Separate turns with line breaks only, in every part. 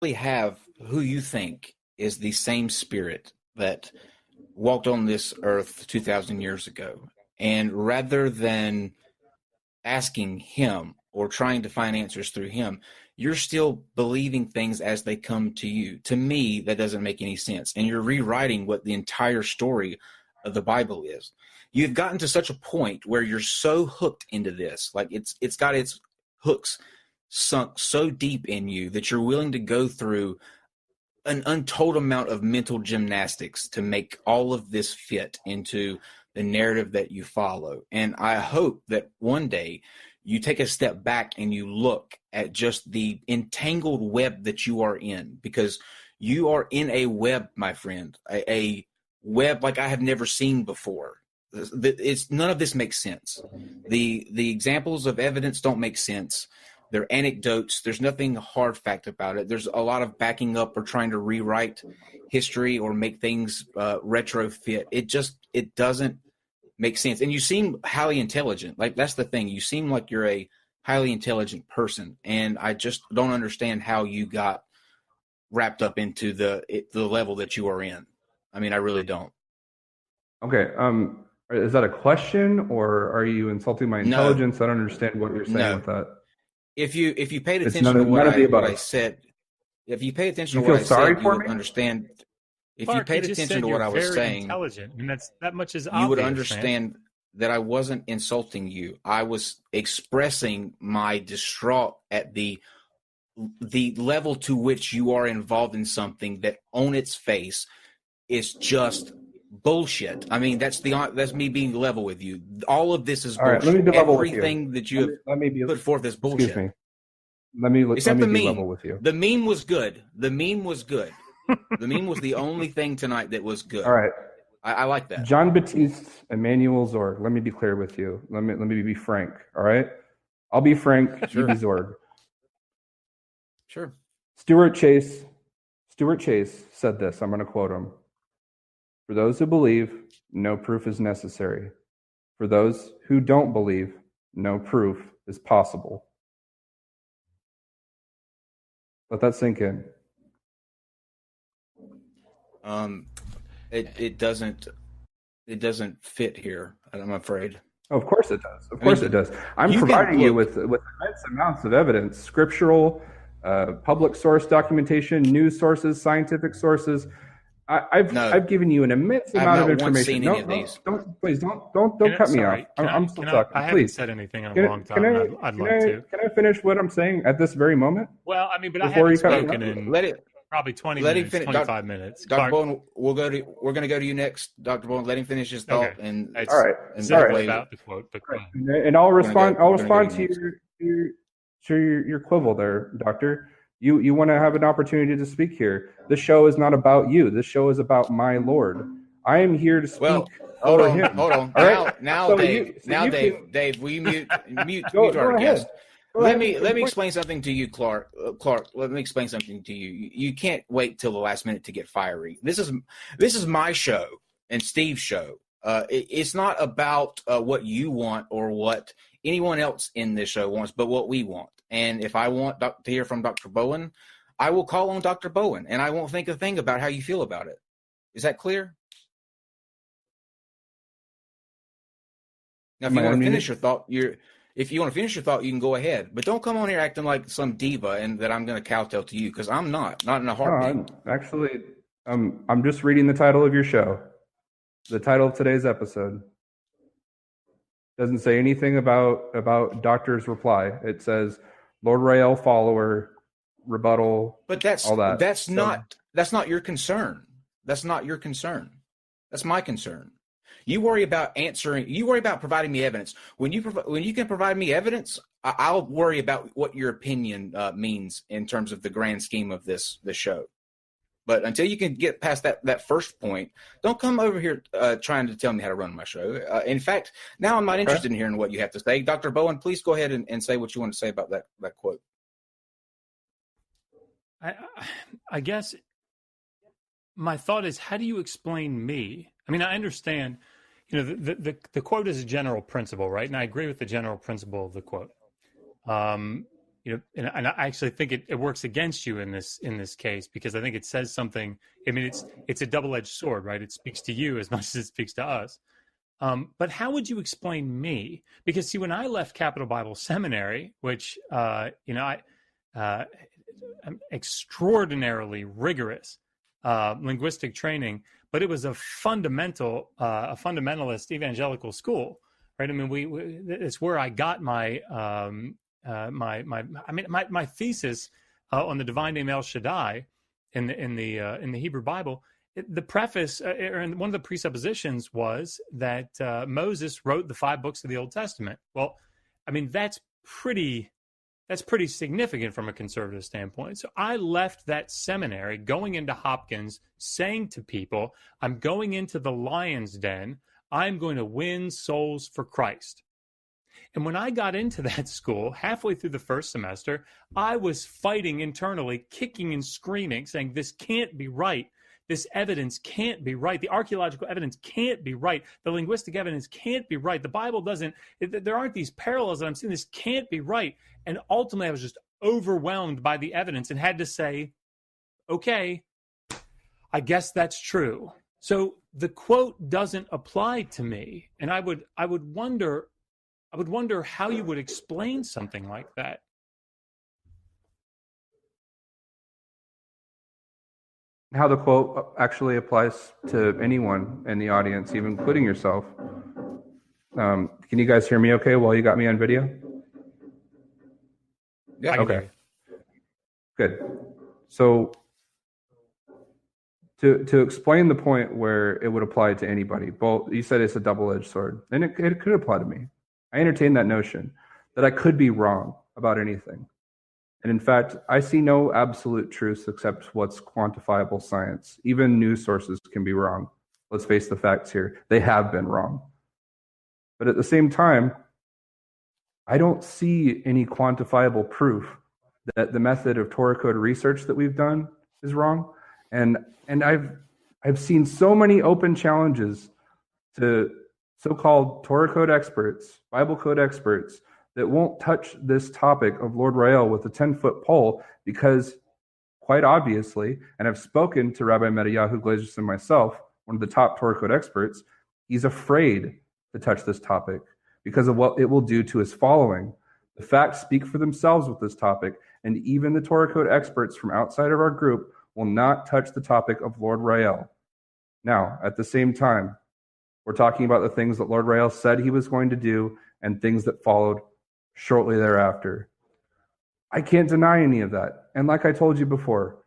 have who you think is the same spirit that walked on this earth 2,000 years ago. And rather than asking him or trying to find answers through him, you're still believing things as they come to you. To me, that doesn't make any sense. And you're rewriting what the entire story of the Bible is. You've gotten to such a point where you're so hooked into this, like it's got its hooks sunk so deep in you that you're willing to go through an untold amount of mental gymnastics to make all of this fit into the narrative that you follow. And I hope that one day you take a step back and you look at just the entangled web that you are in, because you are in a web, my friend, a web like I have never seen before. None of this makes sense. The examples of evidence don't make sense. They're anecdotes. There's nothing hard fact about it. There's a lot of backing up or trying to rewrite history or make things retrofit. It doesn't make sense. And you seem highly intelligent. Like, that's the thing. You seem like you're a highly intelligent person. And I just don't understand how you got wrapped up into the level that you are in. I mean, I really don't.
Okay. Is that a question, or are you insulting my intelligence? I don't understand what you're saying with that.
If you paid attention to what I said, if you pay attention to what I said, you would understand. If you paid attention to what I was saying,
intelligent, and that much is
obvious, you would understand that I wasn't insulting you. I was expressing my distraught at the level to which you are involved in something that, on its face, is just bullshit. I mean, that's me being level with you. All of this is bullshit.
Right, let me be level
Everything
with
you. that you have put forth is bullshit.
Excuse me. Let me be level with you.
The meme was good. The meme was the only thing tonight that was good.
All right.
I like that.
John Baptiste, Emmanuel Zorg. Let me be clear with you. Let me be frank. All right. I'll be frank.
Sure.
You be Zorg.
Sure.
Stuart Chase said this. I'm going to quote him. For those who believe, no proof is necessary. For those who don't believe, no proof is possible. Let that sink in.
It doesn't fit here, I'm afraid.
Oh, of course it does. Of course it does. I'm providing you with immense amounts of evidence, scriptural, public source documentation, news sources, scientific sources. I've given you an immense amount of information.
Don't
cut me off. I'm still talking.
I haven't said anything in a long time. I'd like to.
Can I finish what I'm saying at this very moment?
Well, I mean, but I haven't spoken in probably 20 minutes, 25 minutes.
Dr. Bowen, we're going to go to you next. Dr. Bowen, let him finish his thought.
Okay.
And
all right.
About the quote, but
and I'll respond. I'll respond to your quibble there, Doctor. You want to have an opportunity to speak here. This show is not about you. This show is about my Lord. I am here to speak.
Well, hold on.
All right?
Now, Dave, will you mute our guest? Let me explain something to you, Clark. Clark, let me explain something to you. You can't wait till the last minute to get fiery. This is my show and Steve's show. It's not about what you want or what anyone else in this show wants, but what we want. And if I want to hear from Dr. Bowen, I will call on Dr. Bowen, and I won't think a thing about how you feel about it. Is that clear? Now, if you want to finish your thought, you can go ahead. But don't come on here acting like some diva and that I'm going to kowtow to you, because I'm not in a heartbeat.
Actually, I'm just reading the title of your show. The title of today's episode doesn't say anything about Doctor's reply. It says Lord Rayel follower rebuttal.
But that's not your concern. That's not your concern. That's my concern. You worry about providing me evidence. When you can provide me evidence, I'll worry about what your opinion means in terms of the grand scheme of this show. But until you can get past that first point, don't come over here trying to tell me how to run my show. In fact, now I'm not interested in hearing what you have to say. Dr. Bowen, please go ahead and say what you want to say about that quote.
I guess my thought is, how do you explain me? I mean, I understand, the quote is a general principle, right? And I agree with the general principle of the quote. and I actually think it works against you in this case, because I think it says something. I mean, it's a double-edged sword, right? It speaks to you as much as it speaks to us. But how would you explain me? Because see, when I left Capital Bible Seminary, which I'm extraordinarily rigorous linguistic training, but it was a fundamentalist evangelical school, right? I mean, it's where I got my my thesis on the divine name El Shaddai in the Hebrew Bible. The preface, and one of the presuppositions was that Moses wrote the 5 books of the Old Testament. Well, I mean, that's pretty significant from a conservative standpoint. So I left that seminary going into Hopkins saying to people, I'm going into the lion's den. I'm going to win souls for Christ. And when I got into that school, halfway through the first semester, I was fighting internally, kicking and screaming, saying, this can't be right. This evidence can't be right. The archaeological evidence can't be right. The linguistic evidence can't be right. The Bible doesn't, there aren't these parallels that I'm seeing. This can't be right. And ultimately, I was just overwhelmed by the evidence and had to say, okay, I guess that's true. So the quote doesn't apply to me. And I would wonder how you would explain something like that.
How the quote actually applies to anyone in the audience, even including yourself. Can you guys hear me okay while you got me on video?
Yeah.
Okay. Good. So to explain the point where it would apply to anybody, both you said it's a double-edged sword, and it could apply to me. I entertain that notion that I could be wrong about anything. And in fact, I see no absolute truths except what's quantifiable science. Even news sources can be wrong. Let's face the facts here. They have been wrong. But at the same time, I don't see any quantifiable proof that the method of Torah code research that we've done is wrong. And I've seen so many open challenges to so-called Torah code experts, Bible code experts, that won't touch this topic of Lord Rayel with a 10-foot pole because, quite obviously, and I've spoken to Rabbi Mediyahu Glazerson myself, one of the top Torah code experts, he's afraid to touch this topic because of what it will do to his following. The facts speak for themselves with this topic, and even the Torah code experts from outside of our group will not touch the topic of Lord Rayel. Now, at the same time, we're talking about the things that Lord Rayel said he was going to do and things that followed shortly thereafter. I can't deny any of that. And like I told you before,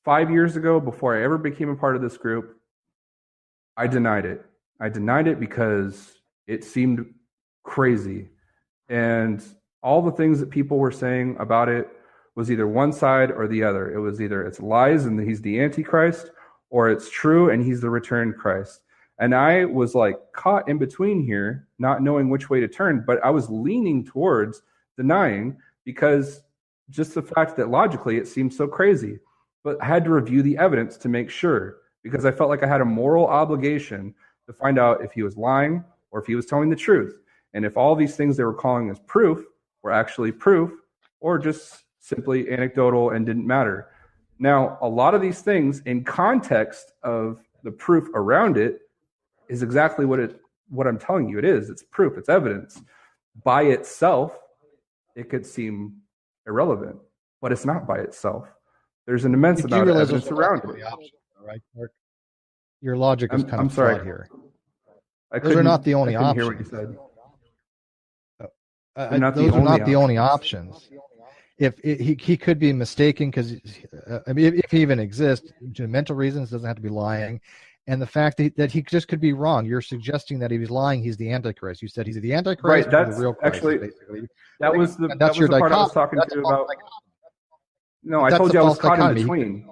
5 years ago, before I ever became a part of this group, I denied it. I denied it because it seemed crazy. And all the things that people were saying about it was either one side or the other. It was either it's lies and he's the Antichrist, or it's true and he's the returned Christ. And I was like caught in between here, not knowing which way to turn, but I was leaning towards denying because just the fact that logically it seemed so crazy. But I had to review the evidence to make sure, because I felt like I had a moral obligation to find out if he was lying or if he was telling the truth. And if all these things they were calling as proof were actually proof or just simply anecdotal and didn't matter. Now, a lot of these things in context of the proof around it is exactly what I'm telling you it is. It's proof, it's evidence. By itself, it could seem irrelevant, but it's not by itself. There's an immense amount of evidence around it.
Option, right, Mark? Your logic is kind of flawed here.
Those
are not the only options.
Hear what you said.
Those are not the only options. If he could be mistaken, because I mean, if he even exists, to mental reasons, doesn't have to be lying. And the fact that he just could be wrong. You're suggesting that if he's lying, he's the Antichrist. You said he's the Antichrist,
right? That's
the real Christ,
actually
basically.
That was the part I was talking to you about. No, I told you I was caught in between,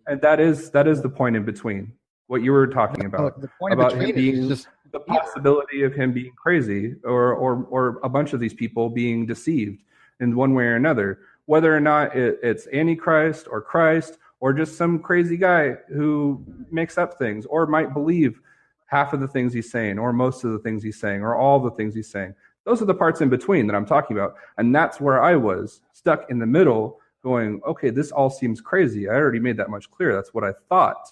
and that is the point in between. What you were talking about him being just the possibility of him being crazy, or a bunch of these people being deceived in one way or another, whether or not it's Antichrist or Christ, or just some crazy guy who makes up things, or might believe half of the things he's saying, or most of the things he's saying, or all the things he's saying. Those are the parts in between that I'm talking about. And that's where I was stuck in the middle going, okay, this all seems crazy. I already made that much clear. That's what I thought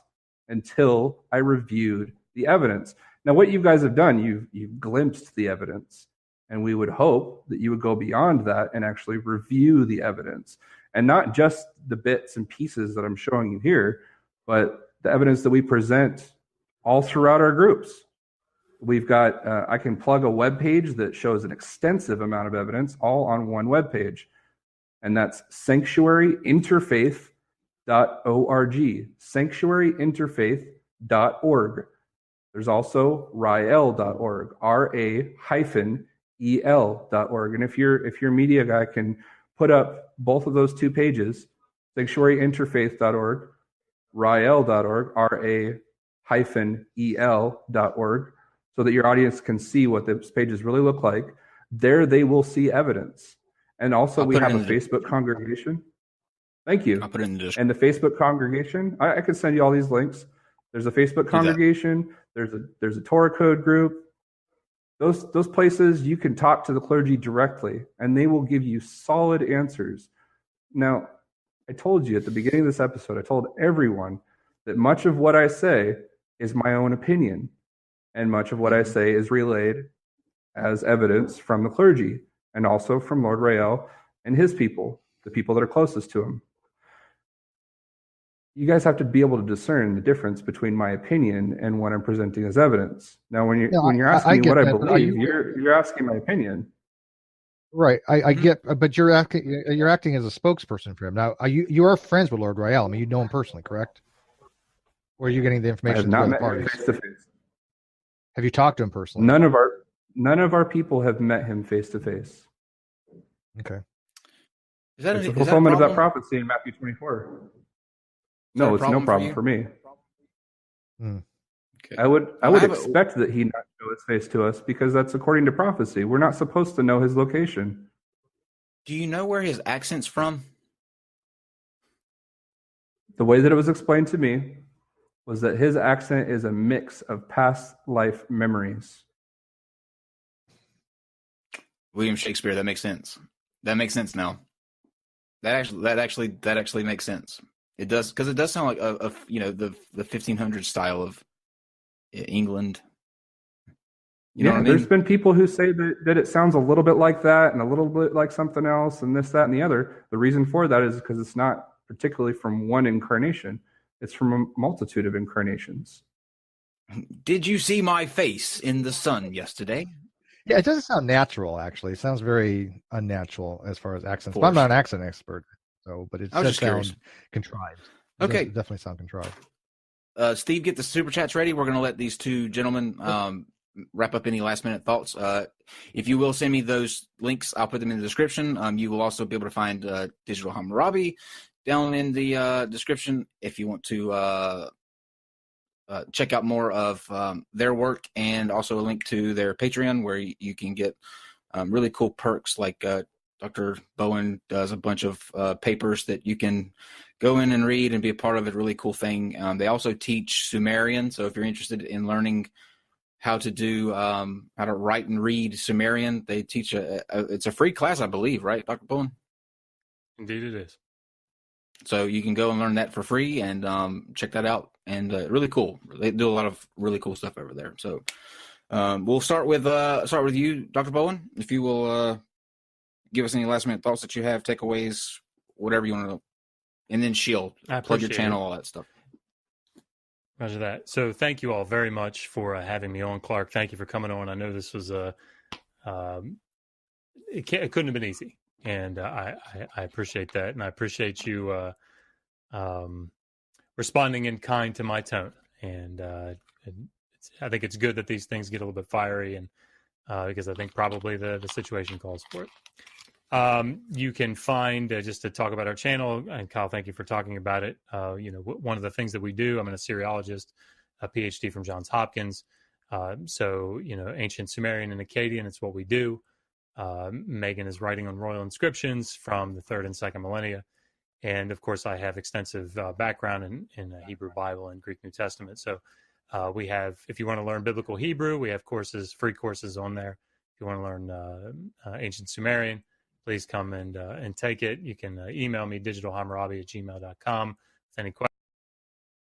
until I reviewed the evidence. Now, what you guys have done, you've glimpsed the evidence. And we would hope that you would go beyond that and actually review the evidence. And not just the bits and pieces that I'm showing you here, but the evidence that we present all throughout our groups. We've got, I can plug a web page that shows an extensive amount of evidence all on one web page. And that's sanctuaryinterfaith.org, sanctuaryinterfaith.org. There's also Rayel.org, RA-EL.org. And if your media guy can put up both of those two pages, sanctuaryinterfaith.org, Rayel.org, RA-EL.org, so that your audience can see what those pages really look like, there they will see evidence. And also we have a Facebook congregation. Thank you.
I'll put it in the description.
And the Facebook congregation, I can send you all these links. There's a Facebook congregation. There's a Torah code group. Those places you can talk to the clergy directly, and they will give you solid answers. Now, I told you at the beginning of this episode, I told everyone that much of what I say is my own opinion, and much of what I say is relayed as evidence from the clergy, and also from Lord Rayel and his people, the people that are closest to him. You guys have to be able to discern the difference between my opinion and what I'm presenting as evidence. Now, when you're asking me what I believe, you're asking my opinion.
Right, I get, but you're acting as a spokesperson for him. Now, you are friends with Lord Rayel. I mean, you know him personally, correct? Or are you getting the information through other parties?
Face to face.
Have you talked to him personally?
None of our people have met him face to face.
Okay.
Is that
it's a fulfillment of that prophecy in Matthew 24. No, it's no problem for me.
Okay.
I would expect that he not show his face to us, because that's according to prophecy. We're not supposed to know his location.
Do you know where his accent's from?
The way that it was explained to me was that his accent is a mix of past life memories.
William Shakespeare. That makes sense. That makes sense now. That actually makes sense. It does, because it does sound like the 1500s style of England. You know what I mean?
There's been people who say that it sounds a little bit like that and a little bit like something else and this, that, and the other. The reason for that is because it's not particularly from one incarnation. It's from a multitude of incarnations.
Did you see my face in the sun yesterday?
Yeah, it doesn't sound natural, actually. It sounds very unnatural as far as accents. But I'm not an accent expert, but it does sound contrived. It
okay.
definitely sound contrived.
Steve, get the super chats ready. We're going to let these two gentlemen wrap up any last-minute thoughts. If you will send me those links, I'll put them in the description. You will also be able to find Digital Hammurabi down in the description if you want to check out more of their work, and also a link to their Patreon where you can get really cool perks, like Dr. Bowen does a bunch of papers that you can go in and read and be a part of it. Really cool thing. They also teach Sumerian, so if you're interested in learning how to write and read Sumerian, they teach it's a free class, I believe, right, Dr. Bowen?
Indeed it is.
So you can go and learn that for free and check that out. And really cool. They do a lot of really cool stuff over there. So we'll start with you, Dr. Bowen. If you will give us any last minute thoughts that you have, takeaways, whatever you want to know. And then plug your channel, all that stuff.
Roger that. So thank you all very much for having me on, Clark. Thank you for coming on. I know this was it couldn't have been easy. And I appreciate that. And I appreciate you responding in kind to my tone. And I think it's good that these things get a little bit fiery, and because I think probably the situation calls for it. You can find, just to talk about our channel, and Kyle, thank you for talking about it. One of the things that we do, I'm an Assyriologist, a PhD from Johns Hopkins. So, ancient Sumerian and Akkadian, it's what we do. Megan is writing on royal inscriptions from the 3rd and 2nd millennia. And of course, I have extensive background in the Hebrew Bible and Greek New Testament. So we have, if you want to learn biblical Hebrew, we have free courses on there. If you want to learn ancient Sumerian, please come and take it. You can email me, digitalhammurabi@gmail.com with any questions.